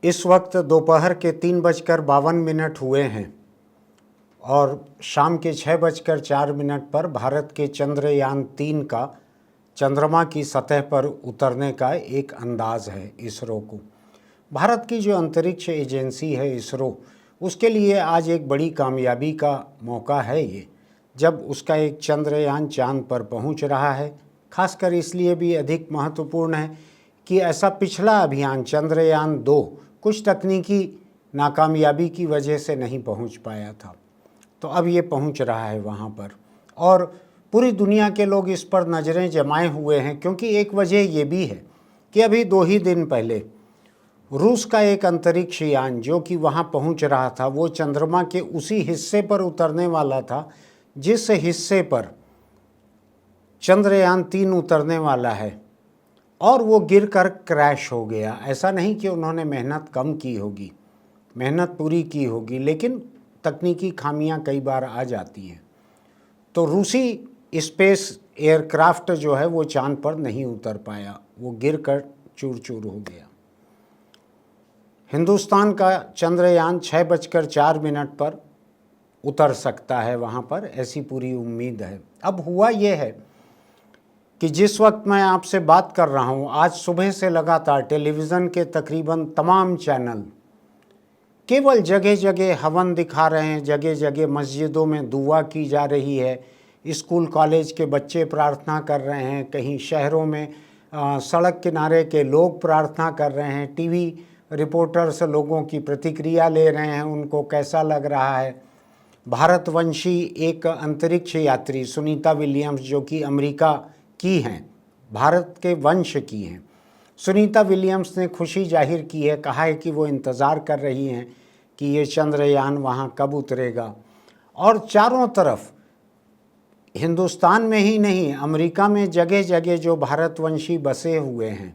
इस वक्त दोपहर के 3:52 हुए हैं और शाम के 6:04 पर भारत के चंद्रयान-3 का चंद्रमा की सतह पर उतरने का एक अंदाज़ है इसरो को। भारत की जो अंतरिक्ष एजेंसी है इसरो, उसके लिए आज एक बड़ी कामयाबी का मौका है ये, जब उसका एक चंद्रयान चांद पर पहुंच रहा है। खासकर इसलिए भी अधिक महत्वपूर्ण है कि ऐसा पिछला अभियान चंद्रयान-2 कुछ तकनीकी नाकामयाबी की वजह से नहीं पहुंच पाया था, तो अब ये पहुंच रहा है वहाँ पर और पूरी दुनिया के लोग इस पर नज़रें जमाए हुए हैं। क्योंकि एक वजह ये भी है कि अभी 2 ही दिन पहले रूस का एक अंतरिक्ष यान जो कि वहाँ पहुँच रहा था, वो चंद्रमा के उसी हिस्से पर उतरने वाला था जिस हिस्से पर चंद्रयान-3 उतरने वाला है, और वो गिरकर क्रैश हो गया। ऐसा नहीं कि उन्होंने मेहनत कम की होगी, मेहनत पूरी की होगी, लेकिन तकनीकी खामियां कई बार आ जाती हैं। तो रूसी स्पेस एयरक्राफ्ट जो है वो चांद पर नहीं उतर पाया, वो गिरकर चूर चूर हो गया। हिंदुस्तान का चंद्रयान 6:04 पर उतर सकता है वहाँ पर, ऐसी पूरी उम्मीद है। अब हुआ ये है कि जिस वक्त मैं आपसे बात कर रहा हूँ, आज सुबह से लगातार टेलीविज़न के तकरीबन तमाम चैनल केवल जगह जगह हवन दिखा रहे हैं, जगह जगह मस्जिदों में दुआ की जा रही है, स्कूल कॉलेज के बच्चे प्रार्थना कर रहे हैं, कहीं शहरों में सड़क किनारे के लोग प्रार्थना कर रहे हैं, टीवी रिपोर्टर्स लोगों की प्रतिक्रिया ले रहे हैं, उनको कैसा लग रहा है। भारतवंशी एक अंतरिक्ष यात्री सुनीता विलियम्स, जो कि अमेरिका की हैं, भारत के वंश की हैं, सुनीता विलियम्स ने खुशी जाहिर की है, कहा है कि वो इंतज़ार कर रही हैं कि ये चंद्रयान वहाँ कब उतरेगा। और चारों तरफ हिंदुस्तान में ही नहीं, अमेरिका में जगह जगह जो भारतवंशी बसे हुए हैं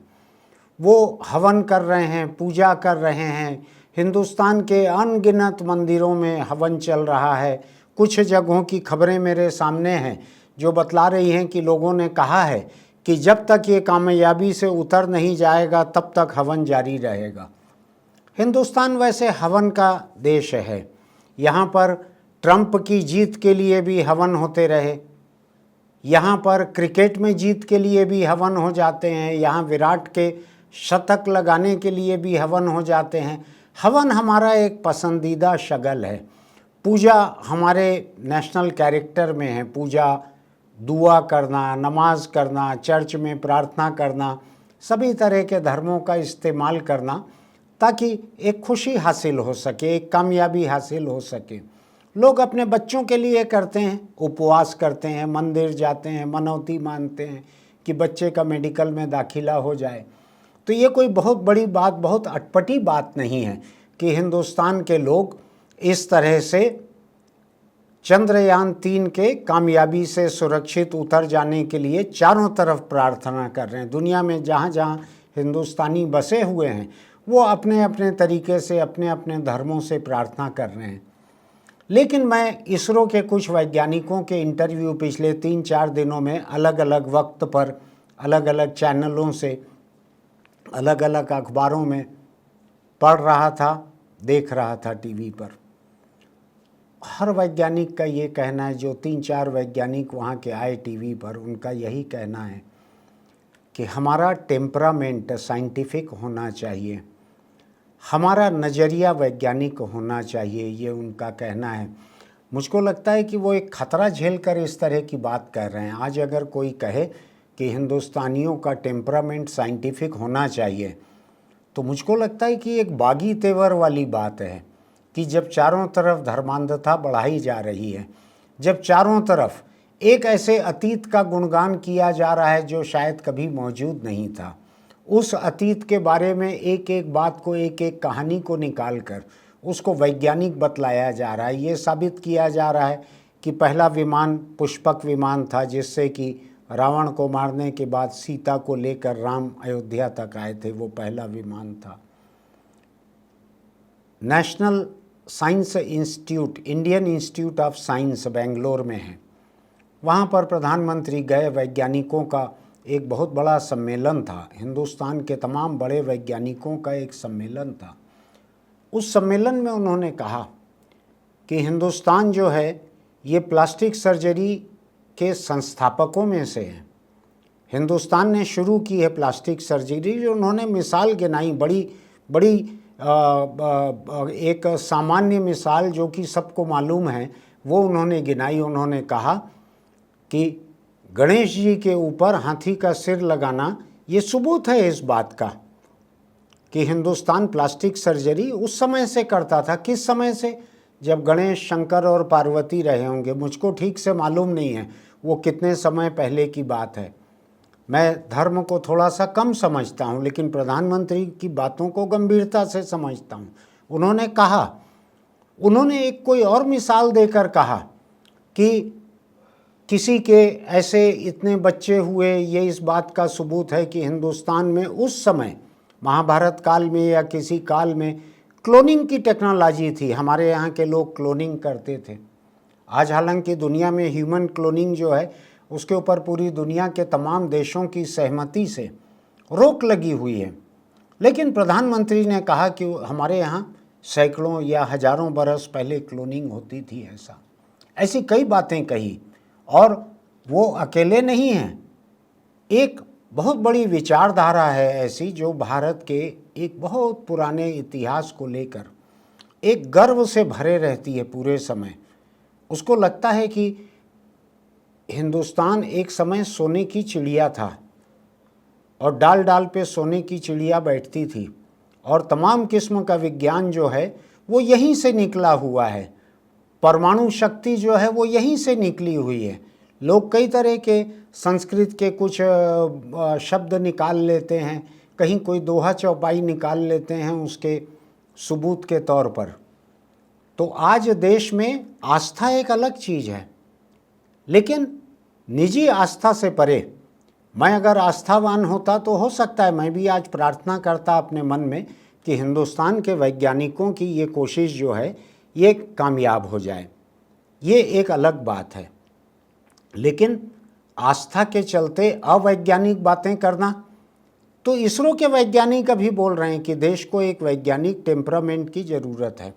वो हवन कर रहे हैं, पूजा कर रहे हैं। हिंदुस्तान के अनगिनत मंदिरों में हवन चल रहा है। कुछ जगहों की खबरें मेरे सामने हैं जो बतला रही हैं कि लोगों ने कहा है कि जब तक ये कामयाबी से उतर नहीं जाएगा तब तक हवन जारी रहेगा। हिंदुस्तान वैसे हवन का देश है, यहाँ पर ट्रंप की जीत के लिए भी हवन होते रहे, यहाँ पर क्रिकेट में जीत के लिए भी हवन हो जाते हैं, यहाँ विराट के शतक लगाने के लिए भी हवन हो जाते हैं। हवन हमारा एक पसंदीदा शगल है। पूजा हमारे नेशनल कैरेक्टर में है। पूजा, दुआ करना, नमाज करना, चर्च में प्रार्थना करना, सभी तरह के धर्मों का इस्तेमाल करना ताकि एक खुशी हासिल हो सके, एक कामयाबी हासिल हो सके। लोग अपने बच्चों के लिए करते हैं, उपवास करते हैं, मंदिर जाते हैं, मनौती मानते हैं कि बच्चे का मेडिकल में दाखिला हो जाए। तो ये कोई बहुत बड़ी बात, बहुत अटपटी बात नहीं है कि हिंदुस्तान के लोग इस तरह से चंद्रयान-3 के कामयाबी से सुरक्षित उतर जाने के लिए चारों तरफ प्रार्थना कर रहे हैं। दुनिया में जहाँ जहाँ हिंदुस्तानी बसे हुए हैं वो अपने अपने तरीके से, अपने अपने धर्मों से प्रार्थना कर रहे हैं। लेकिन मैं इसरो के कुछ वैज्ञानिकों के इंटरव्यू पिछले 3-4 दिनों में अलग अलग वक्त पर, अलग अलग चैनलों से, अलग अलग अखबारों में पढ़ रहा था, देख रहा था टीवी पर। हर वैज्ञानिक का ये कहना है, जो 3-4 वैज्ञानिक वहाँ के आए टीवी पर, उनका यही कहना है कि हमारा टेम्परामेंट साइंटिफिक होना चाहिए, हमारा नज़रिया वैज्ञानिक होना चाहिए, ये उनका कहना है। मुझको लगता है कि वो एक ख़तरा झेल कर इस तरह की बात कर रहे हैं। आज अगर कोई कहे कि हिंदुस्तानियों का टेम्परामेंट साइंटिफिक होना चाहिए, तो मुझको लगता है कि एक बागी तेवर वाली बात है कि जब चारों तरफ धर्मांधता बढ़ाई जा रही है, जब चारों तरफ एक ऐसे अतीत का गुणगान किया जा रहा है जो शायद कभी मौजूद नहीं था, उस अतीत के बारे में एक एक बात को, एक एक कहानी को निकाल कर उसको वैज्ञानिक बतलाया जा रहा है। ये साबित किया जा रहा है कि पहला विमान पुष्पक विमान था, जिससे कि रावण को मारने के बाद सीता को लेकर राम अयोध्या तक आए थे, वो पहला विमान था। National science institute, Indian institute of science Bangalore में है, वहाँ पर प्रधानमंत्री गए। वैज्ञानिकों का एक बहुत बड़ा सम्मेलन था, हिंदुस्तान के तमाम बड़े वैज्ञानिकों का एक सम्मेलन था। उस सम्मेलन में उन्होंने कहा कि हिंदुस्तान जो है ये प्लास्टिक सर्जरी के संस्थापकों में से है। हिंदुस्तान ने शुरू की है प्लास्टिक सर्जरी। जो उन्होंने मिसाल गिनाई, बड़ी बड़ी एक सामान्य मिसाल जो कि सबको मालूम है वो उन्होंने गिनाई। उन्होंने कहा कि गणेश जी के ऊपर हाथी का सिर लगाना ये सबूत है इस बात का कि हिंदुस्तान प्लास्टिक सर्जरी उस समय से करता था। किस समय से? जब गणेश, शंकर और पार्वती रहे होंगे। मुझको ठीक से मालूम नहीं है वो कितने समय पहले की बात है। मैं धर्म को थोड़ा सा कम समझता हूँ, लेकिन प्रधानमंत्री की बातों को गंभीरता से समझता हूँ। उन्होंने कहा, उन्होंने एक कोई और मिसाल देकर कहा कि किसी के ऐसे इतने बच्चे हुए, ये इस बात का सबूत है कि हिंदुस्तान में उस समय महाभारत काल में या किसी काल में क्लोनिंग की टेक्नोलॉजी थी। हमारे यहाँ के लोग क्लोनिंग करते थे। आज हालांकि दुनिया में ह्यूमन क्लोनिंग जो है उसके ऊपर पूरी दुनिया के तमाम देशों की सहमति से रोक लगी हुई है, लेकिन प्रधानमंत्री ने कहा कि हमारे यहाँ सैकड़ों या हजारों बरस पहले क्लोनिंग होती थी। ऐसी कई बातें कही। और वो अकेले नहीं हैं, एक बहुत बड़ी विचारधारा है ऐसी जो भारत के एक बहुत पुराने इतिहास को लेकर एक गर्व से भरे रहती है पूरे समय। उसको लगता है कि हिंदुस्तान एक समय सोने की चिड़िया था और डाल डाल पे सोने की चिड़िया बैठती थी, और तमाम किस्म का विज्ञान जो है वो यहीं से निकला हुआ है। परमाणु शक्ति जो है वो यहीं से निकली हुई है। लोग कई तरह के संस्कृत के कुछ शब्द निकाल लेते हैं, कहीं कोई दोहा चौपाई निकाल लेते हैं उसके सबूत के तौर पर। तो आज देश में आस्था एक अलग चीज़ है, लेकिन निजी आस्था से परे मैं अगर आस्थावान होता तो हो सकता है मैं भी आज प्रार्थना करता अपने मन में कि हिंदुस्तान के वैज्ञानिकों की ये कोशिश जो है ये कामयाब हो जाए। ये एक अलग बात है। लेकिन आस्था के चलते अवैज्ञानिक बातें करना, तो इसरो के वैज्ञानिक अभी बोल रहे हैं कि देश को एक वैज्ञानिक टेम्परामेंट की ज़रूरत है,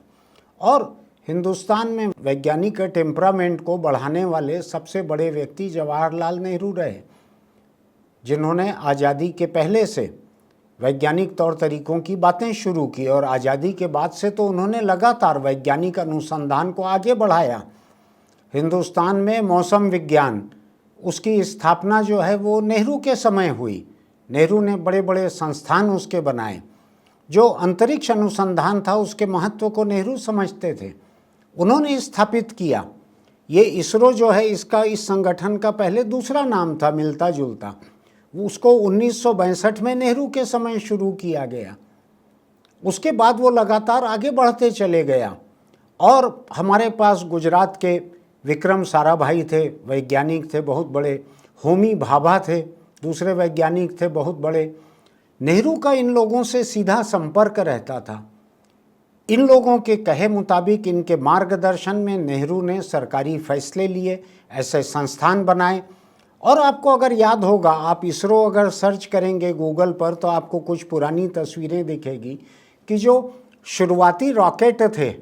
और हिंदुस्तान में वैज्ञानिक टेम्परामेंट को बढ़ाने वाले सबसे बड़े व्यक्ति जवाहरलाल नेहरू रहे, जिन्होंने आज़ादी के पहले से वैज्ञानिक तौर तरीकों की बातें शुरू की, और आज़ादी के बाद से तो उन्होंने लगातार वैज्ञानिक अनुसंधान को आगे बढ़ाया। हिंदुस्तान में मौसम विज्ञान, उसकी स्थापना जो है वो नेहरू के समय हुई। नेहरू ने बड़े बड़े संस्थान उसके बनाए। जो अंतरिक्ष अनुसंधान था उसके महत्व को नेहरू समझते थे, उन्होंने स्थापित किया। ये इसरो जो है इसका, इस संगठन का पहले दूसरा नाम था मिलता जुलता, उसको 1962 में नेहरू के समय शुरू किया गया। उसके बाद वो लगातार आगे बढ़ते चले गया। और हमारे पास गुजरात के विक्रम साराभाई थे, वैज्ञानिक थे बहुत बड़े। होमी भाभा थे, दूसरे वैज्ञानिक थे बहुत बड़े। नेहरू का इन लोगों से सीधा संपर्क रहता था। इन लोगों के कहे मुताबिक, इनके मार्गदर्शन में नेहरू ने सरकारी फैसले लिए, ऐसे संस्थान बनाए। और आपको अगर याद होगा, आप इसरो अगर सर्च करेंगे गूगल पर तो आपको कुछ पुरानी तस्वीरें दिखेगी कि जो शुरुआती रॉकेट थे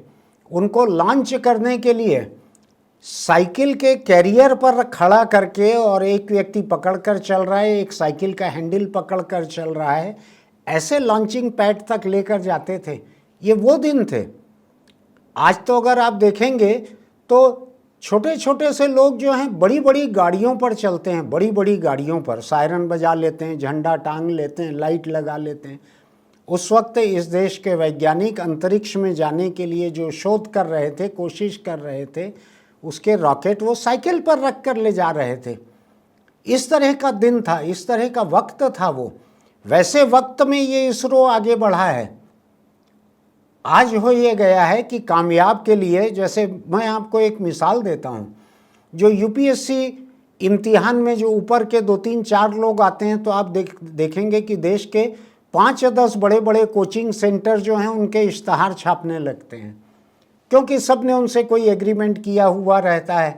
उनको लॉन्च करने के लिए साइकिल के कैरियर पर खड़ा करके, और एक व्यक्ति पकड़कर चल रहा है, एक साइकिल का हैंडल पकड़कर चल रहा है, ऐसे लॉन्चिंग पैड तक लेकर जाते थे। ये वो दिन थे। आज तो अगर आप देखेंगे तो छोटे छोटे से लोग जो हैं बड़ी बड़ी गाड़ियों पर चलते हैं, बड़ी बड़ी गाड़ियों पर सायरन बजा लेते हैं, झंडा टांग लेते हैं, लाइट लगा लेते हैं। उस वक्त इस देश के वैज्ञानिक अंतरिक्ष में जाने के लिए जो शोध कर रहे थे, कोशिश कर रहे थे, उसके रॉकेट वो साइकिल पर रख कर ले जा रहे थे। इस तरह का दिन था, इस तरह का वक्त था वो। वैसे वक्त में ये इसरो आगे बढ़ा है। आज हो ये गया है कि कामयाब के लिए, जैसे मैं आपको एक मिसाल देता हूँ, जो यूपीएससी इम्तिहान में जो ऊपर के 2-3-4 लोग आते हैं तो आप देखेंगे कि देश के 5-10 बड़े बड़े कोचिंग सेंटर जो हैं उनके इश्तहार छापने लगते हैं, क्योंकि सब ने उनसे कोई एग्रीमेंट किया हुआ रहता है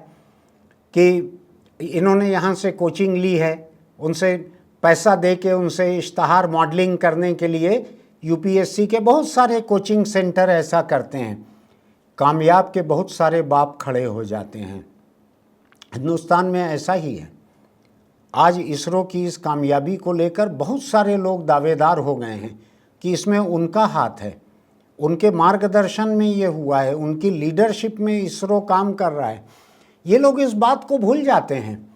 कि इन्होंने यहाँ से कोचिंग ली है, उनसे पैसा दे के उनसे इश्तहार मॉडलिंग करने के लिए यूपीएससी के बहुत सारे कोचिंग सेंटर ऐसा करते हैं, कामयाब के बहुत सारे बाप खड़े हो जाते हैं। हिंदुस्तान में ऐसा ही है। आज इसरो की इस कामयाबी को लेकर बहुत सारे लोग दावेदार हो गए हैं कि इसमें उनका हाथ है, उनके मार्गदर्शन में ये हुआ है, उनकी लीडरशिप में इसरो काम कर रहा है। ये लोग इस बात को भूल जाते हैं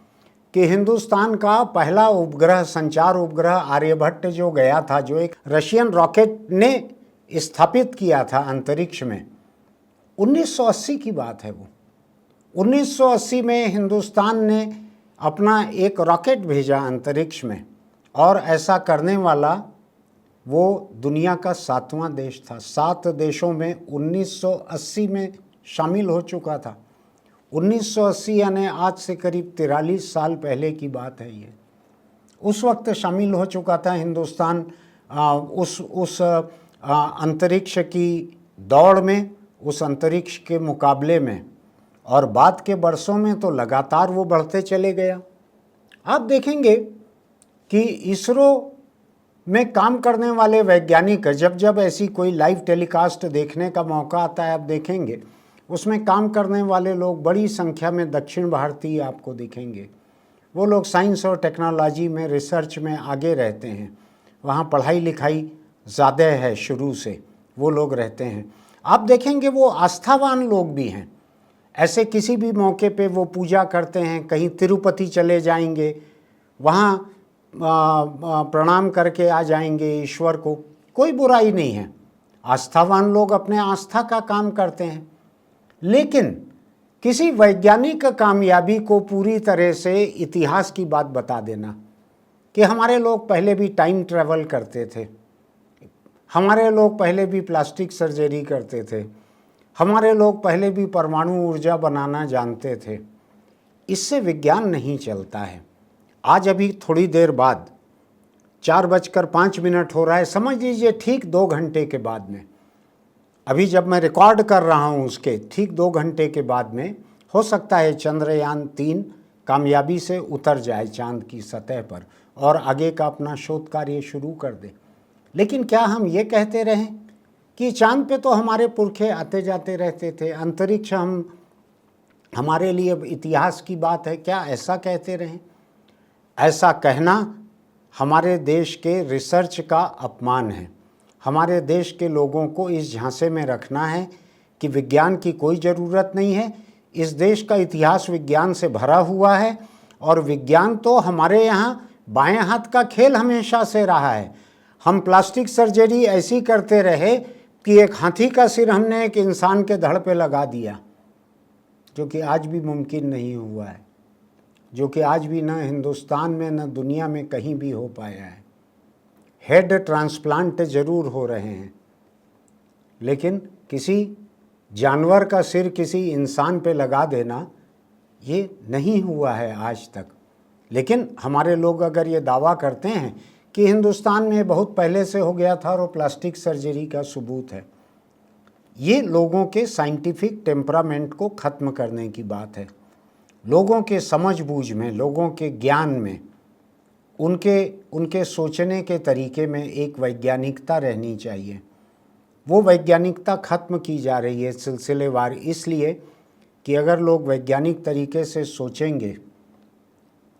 कि हिंदुस्तान का पहला उपग्रह, संचार उपग्रह आर्यभट्ट जो गया था, जो एक रशियन रॉकेट ने स्थापित किया था अंतरिक्ष में, 1980 की बात है वो। 1980 में हिंदुस्तान ने अपना एक रॉकेट भेजा अंतरिक्ष में, और ऐसा करने वाला वो दुनिया का 7वां देश था। 7 देशों में 1980 में शामिल हो चुका था। 1980 यानी आज से करीब 43 साल पहले की बात है ये। उस वक्त शामिल हो चुका था हिंदुस्तान उस अंतरिक्ष की दौड़ में, उस अंतरिक्ष के मुकाबले में, और बाद के बरसों में तो लगातार वो बढ़ते चले गया। आप देखेंगे कि इसरो में काम करने वाले वैज्ञानिक, जब जब ऐसी कोई लाइव टेलीकास्ट देखने का मौका आता है, आप देखेंगे उसमें काम करने वाले लोग बड़ी संख्या में दक्षिण भारतीय आपको दिखेंगे। वो लोग साइंस और टेक्नोलॉजी में, रिसर्च में आगे रहते हैं, वहाँ पढ़ाई लिखाई ज़्यादा है शुरू से, वो लोग रहते हैं। आप देखेंगे वो आस्थावान लोग भी हैं। ऐसे किसी भी मौके पे वो पूजा करते हैं, कहीं तिरुपति चले जाएंगे, वहाँ प्रणाम करके आ जाएंगे ईश्वर को, कोई बुराई नहीं है। आस्थावान लोग अपने आस्था का काम करते हैं। लेकिन किसी वैज्ञानिक कामयाबी को पूरी तरह से इतिहास की बात बता देना कि हमारे लोग पहले भी टाइम ट्रैवल करते थे, हमारे लोग पहले भी प्लास्टिक सर्जरी करते थे, हमारे लोग पहले भी परमाणु ऊर्जा बनाना जानते थे, इससे विज्ञान नहीं चलता है। आज अभी थोड़ी देर बाद 4:05 हो रहा है, समझ लीजिए ठीक 2 घंटे के बाद में, अभी जब मैं रिकॉर्ड कर रहा हूँ उसके ठीक 2 घंटे के बाद में हो सकता है चंद्रयान 3 कामयाबी से उतर जाए चांद की सतह पर और आगे का अपना शोध कार्य शुरू कर दे। लेकिन क्या हम ये कहते रहें कि चांद पे तो हमारे पुरखे आते जाते रहते थे, अंतरिक्ष हमारे लिए इतिहास की बात है, क्या ऐसा कहते रहें? ऐसा कहना हमारे देश के रिसर्च का अपमान है। हमारे देश के लोगों को इस झांसे में रखना है कि विज्ञान की कोई ज़रूरत नहीं है। इस देश का इतिहास विज्ञान से भरा हुआ है, और विज्ञान तो हमारे यहाँ बाएं हाथ का खेल हमेशा से रहा है। हम प्लास्टिक सर्जरी ऐसी करते रहे कि एक हाथी का सिर हमने एक इंसान के धड़ पे लगा दिया, जो कि आज भी मुमकिन नहीं हुआ है, जो कि आज भी न हिंदुस्तान में न दुनिया में कहीं भी हो पाया है। हेड ट्रांसप्लांट ज़रूर हो रहे हैं, लेकिन किसी जानवर का सिर किसी इंसान पे लगा देना ये नहीं हुआ है आज तक। लेकिन हमारे लोग अगर ये दावा करते हैं कि हिंदुस्तान में बहुत पहले से हो गया था और वो प्लास्टिक सर्जरी का सबूत है, ये लोगों के साइंटिफिक टेम्परामेंट को ख़त्म करने की बात है। लोगों के समझबूझ में, लोगों के ज्ञान में, उनके सोचने के तरीके में एक वैज्ञानिकता रहनी चाहिए। वो वैज्ञानिकता ख़त्म की जा रही है सिलसिलेवार, इसलिए कि अगर लोग वैज्ञानिक तरीके से सोचेंगे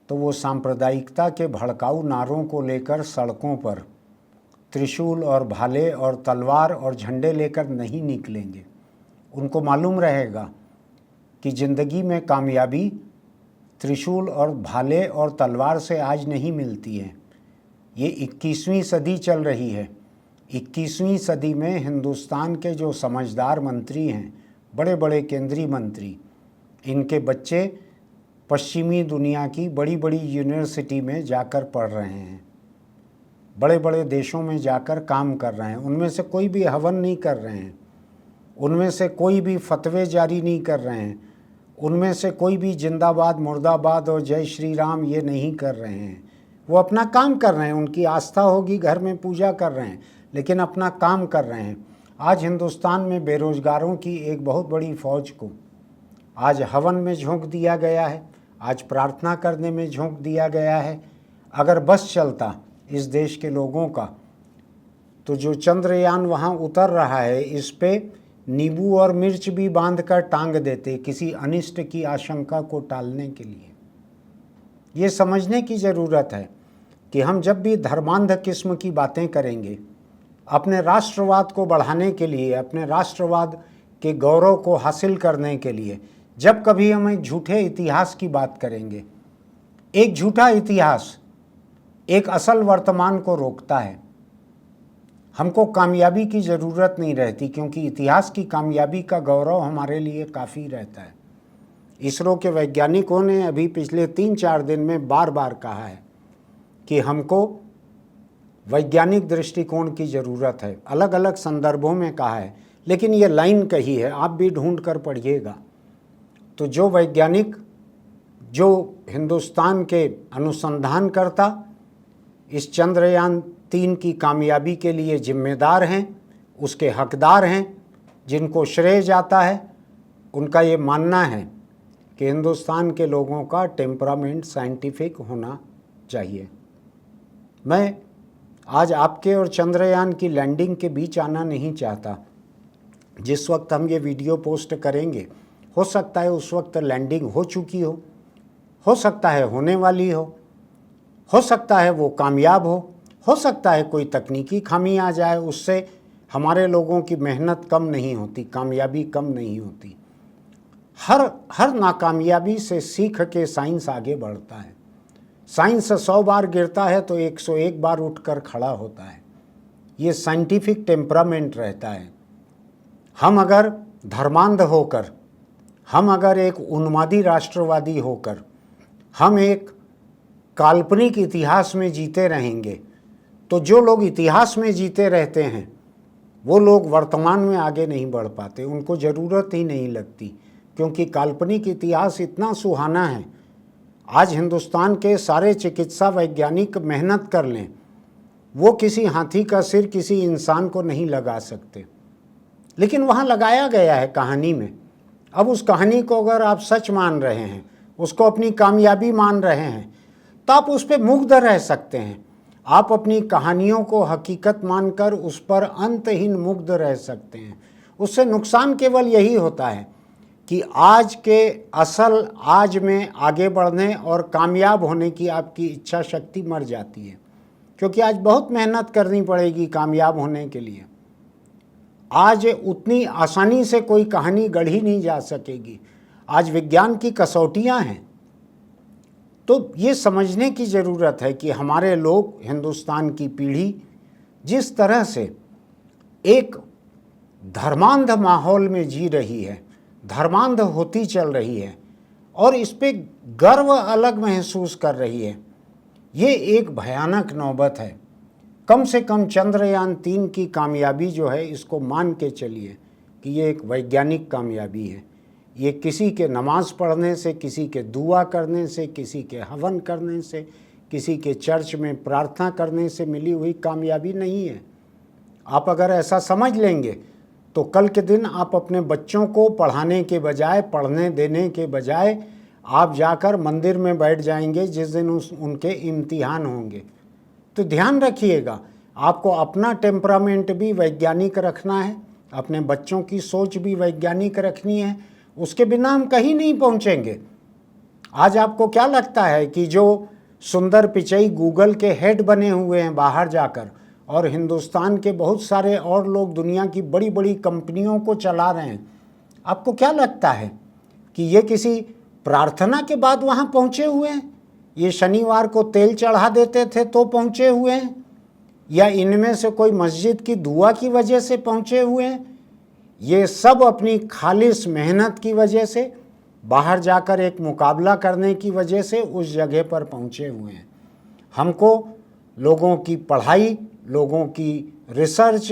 तो वो सांप्रदायिकता के भड़काऊ नारों को लेकर सड़कों पर त्रिशूल और भाले और तलवार और झंडे लेकर नहीं निकलेंगे। उनको मालूम रहेगा कि ज़िंदगी में कामयाबी त्रिशूल और भाले और तलवार से आज नहीं मिलती है। ये 21वीं सदी चल रही है। 21वीं सदी में हिंदुस्तान के जो समझदार मंत्री हैं, बड़े बड़े केंद्रीय मंत्री, इनके बच्चे पश्चिमी दुनिया की बड़ी बड़ी यूनिवर्सिटी में जाकर पढ़ रहे हैं, बड़े बड़े देशों में जाकर काम कर रहे हैं। उनमें से कोई भी हवन नहीं कर रहे हैं, उनमें से कोई भी फतवे जारी नहीं कर रहे हैं, उनमें से कोई भी जिंदाबाद मुर्दाबाद और जय श्री राम ये नहीं कर रहे हैं। वो अपना काम कर रहे हैं, उनकी आस्था होगी, घर में पूजा कर रहे हैं, लेकिन अपना काम कर रहे हैं। आज हिंदुस्तान में बेरोज़गारों की एक बहुत बड़ी फ़ौज को आज हवन में झोंक दिया गया है, आज प्रार्थना करने में झोंक दिया गया है। अगर बस चलता इस देश के लोगों का तो जो चंद्रयान वहाँ उतर रहा है, इस पे नींबू और मिर्च भी बांध कर टांग देते किसी अनिष्ट की आशंका को टालने के लिए। ये समझने की ज़रूरत है कि हम जब भी धर्मांध किस्म की बातें करेंगे, अपने राष्ट्रवाद को बढ़ाने के लिए, अपने राष्ट्रवाद के गौरव को हासिल करने के लिए, जब कभी हम एक झूठे इतिहास की बात करेंगे, एक झूठा इतिहास एक असल वर्तमान को रोकता है। हमको कामयाबी की ज़रूरत नहीं रहती, क्योंकि इतिहास की कामयाबी का गौरव हमारे लिए काफ़ी रहता है। इसरो के वैज्ञानिकों ने अभी पिछले 3-4 दिन में बार बार कहा है कि हमको वैज्ञानिक दृष्टिकोण की ज़रूरत है। अलग अलग संदर्भों में कहा है, लेकिन ये लाइन कही है, आप भी ढूंढ कर पढ़िएगा। तो जो वैज्ञानिक, जो हिंदुस्तान के अनुसंधानकर्ता इस चंद्रयान 3 की कामयाबी के लिए जिम्मेदार हैं, उसके हकदार हैं, जिनको श्रेय जाता है, उनका ये मानना है कि हिंदुस्तान के लोगों का टेम्परामेंट साइंटिफिक होना चाहिए। मैं आज आपके और चंद्रयान की लैंडिंग के बीच आना नहीं चाहता। जिस वक्त हम ये वीडियो पोस्ट करेंगे, हो सकता है उस वक्त लैंडिंग हो चुकी हो सकता है होने वाली हो सकता है वो कामयाब हो सकता है कोई तकनीकी खामी आ जाए, उससे हमारे लोगों की मेहनत कम नहीं होती, कामयाबी कम नहीं होती। हर नाकामयाबी से सीख के साइंस आगे बढ़ता है। साइंस 100 बार गिरता है तो 101 बार उठकर खड़ा होता है। ये साइंटिफिक टेम्परामेंट रहता है। हम अगर धर्मांध होकर, हम अगर एक उन्मादी राष्ट्रवादी होकर, हम एक काल्पनिक इतिहास में जीते रहेंगे, तो जो लोग इतिहास में जीते रहते हैं वो लोग वर्तमान में आगे नहीं बढ़ पाते, उनको ज़रूरत ही नहीं लगती, क्योंकि काल्पनिक इतिहास इतना सुहाना है। आज हिंदुस्तान के सारे चिकित्सा वैज्ञानिक मेहनत कर लें, वो किसी हाथी का सिर किसी इंसान को नहीं लगा सकते, लेकिन वहाँ लगाया गया है कहानी में। अब उस कहानी को अगर आप सच मान रहे हैं, उसको अपनी कामयाबी मान रहे हैं, तो आप उस पर मुग्ध रह सकते हैं। आप अपनी कहानियों को हकीकत मानकर उस पर अंतहीन मुग्ध रह सकते हैं। उससे नुकसान केवल यही होता है कि आज के असल आज में आगे बढ़ने और कामयाब होने की आपकी इच्छा शक्ति मर जाती है, क्योंकि आज बहुत मेहनत करनी पड़ेगी कामयाब होने के लिए। आज उतनी आसानी से कोई कहानी गढ़ी नहीं जा सकेगी। आज विज्ञान की कसौटियां हैं। तो ये समझने की ज़रूरत है कि हमारे लोग, हिंदुस्तान की पीढ़ी जिस तरह से एक धर्मांध माहौल में जी रही है, धर्मांध होती चल रही है और इस पे गर्व अलग महसूस कर रही है, ये एक भयानक नौबत है। कम से कम चंद्रयान 3 की कामयाबी जो है, इसको मान के चलिए कि ये एक वैज्ञानिक कामयाबी है। ये किसी के नमाज पढ़ने से, किसी के दुआ करने से, किसी के हवन करने से, किसी के चर्च में प्रार्थना करने से मिली हुई कामयाबी नहीं है। आप अगर ऐसा समझ लेंगे तो कल के दिन आप अपने बच्चों को पढ़ाने के बजाय, पढ़ने देने के बजाय आप जाकर मंदिर में बैठ जाएंगे जिस दिन उनके इम्तिहान होंगे। तो ध्यान रखिएगा, आपको अपना टेम्परामेंट भी वैज्ञानिक रखना है, अपने बच्चों की सोच भी वैज्ञानिक रखनी है। उसके बिना हम कहीं नहीं पहुंचेंगे। आज आपको क्या लगता है कि जो सुंदर पिचई गूगल के हेड बने हुए हैं बाहर जाकर, और हिंदुस्तान के बहुत सारे और लोग दुनिया की बड़ी बड़ी कंपनियों को चला रहे हैं, आपको क्या लगता है कि ये किसी प्रार्थना के बाद वहाँ पहुँचे हुए हैं? ये शनिवार को तेल चढ़ा देते थे तो पहुँचे हुए हैं, या इनमें से कोई मस्जिद की दुआ की वजह से पहुँचे हुए हैं? ये सब अपनी खालिस मेहनत की वजह से, बाहर जाकर एक मुकाबला करने की वजह से उस जगह पर पहुँचे हुए हैं। हमको लोगों की पढ़ाई, लोगों की रिसर्च,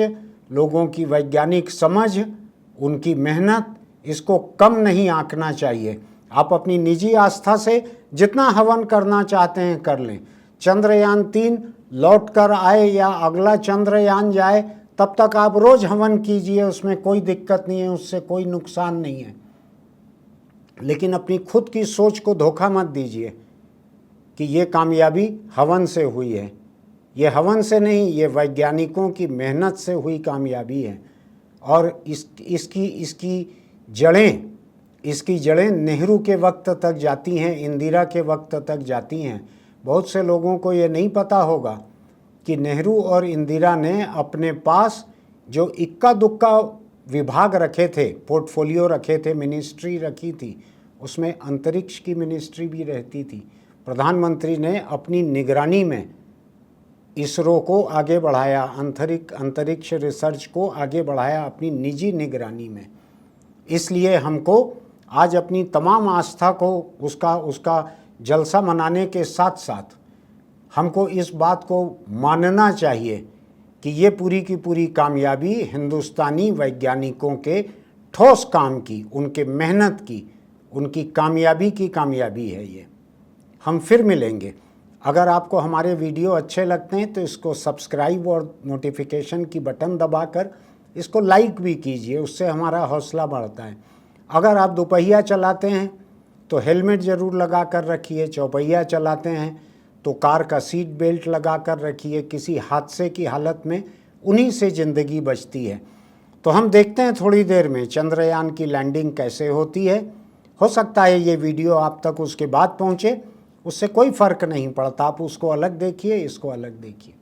लोगों की वैज्ञानिक समझ, उनकी मेहनत, इसको कम नहीं आंकना चाहिए। आप अपनी निजी आस्था से जितना हवन करना चाहते हैं कर लें। चंद्रयान 3 लौट कर आए या अगला चंद्रयान जाए, तब तक आप रोज़ हवन कीजिए, उसमें कोई दिक्कत नहीं है, उससे कोई नुकसान नहीं है। लेकिन अपनी खुद की सोच को धोखा मत दीजिए कि ये कामयाबी हवन से हुई है। ये हवन से नहीं, ये वैज्ञानिकों की मेहनत से हुई कामयाबी है। और इसकी जड़ें नेहरू के वक्त तक जाती हैं, इंदिरा के वक्त तक जाती हैं। बहुत से लोगों को ये नहीं पता होगा कि नेहरू और इंदिरा ने अपने पास जो इक्का दुक्का विभाग रखे थे, पोर्टफोलियो रखे थे, मिनिस्ट्री रखी थी, उसमें अंतरिक्ष की मिनिस्ट्री भी रहती थी। प्रधानमंत्री ने अपनी निगरानी में इसरो को आगे बढ़ाया, अंतरिक्ष रिसर्च को आगे बढ़ाया अपनी निजी निगरानी में। इसलिए हमको आज अपनी तमाम आस्था को उसका जलसा मनाने के साथ साथ हमको इस बात को मानना चाहिए कि ये पूरी की पूरी कामयाबी हिंदुस्तानी वैज्ञानिकों के ठोस काम की, उनके मेहनत की, उनकी कामयाबी की कामयाबी है। ये हम फिर मिलेंगे। अगर आपको हमारे वीडियो अच्छे लगते हैं तो इसको सब्सक्राइब और नोटिफिकेशन की बटन दबाकर इसको लाइक भी कीजिए, उससे हमारा हौसला बढ़ता है। अगर आप दोपहिया चलाते हैं तो हेलमेट ज़रूर लगा कर रखिए, चौपहिया चलाते हैं तो कार का सीट बेल्ट लगा कर रखिए। किसी हादसे की हालत में उन्हीं से ज़िंदगी बचती है। तो हम देखते हैं थोड़ी देर में चंद्रयान की लैंडिंग कैसे होती है। हो सकता है ये वीडियो आप तक उसके बाद पहुँचे, उससे कोई फ़र्क नहीं पड़ता। आप उसको अलग देखिए, इसको अलग देखिए।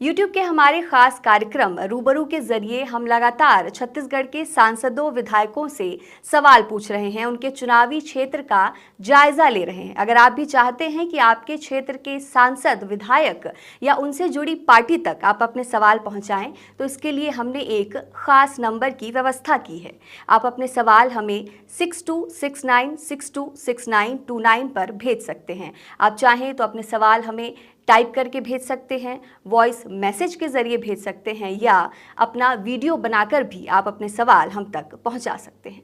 YouTube के हमारे खास कार्यक्रम रूबरू के जरिए हम लगातार छत्तीसगढ़ के सांसदों विधायकों से सवाल पूछ रहे हैं, उनके चुनावी क्षेत्र का जायजा ले रहे हैं। अगर आप भी चाहते हैं कि आपके क्षेत्र के सांसद, विधायक या उनसे जुड़ी पार्टी तक आप अपने सवाल पहुंचाएं, तो इसके लिए हमने एक खास नंबर की व्यवस्था की है। आप अपने सवाल हमें 6269626929 पर भेज सकते हैं। आप चाहें तो अपने सवाल हमें टाइप करके भेज सकते हैं, वॉइस मैसेज के ज़रिए भेज सकते हैं, या अपना वीडियो बनाकर भी आप अपने सवाल हम तक पहुंचा सकते हैं।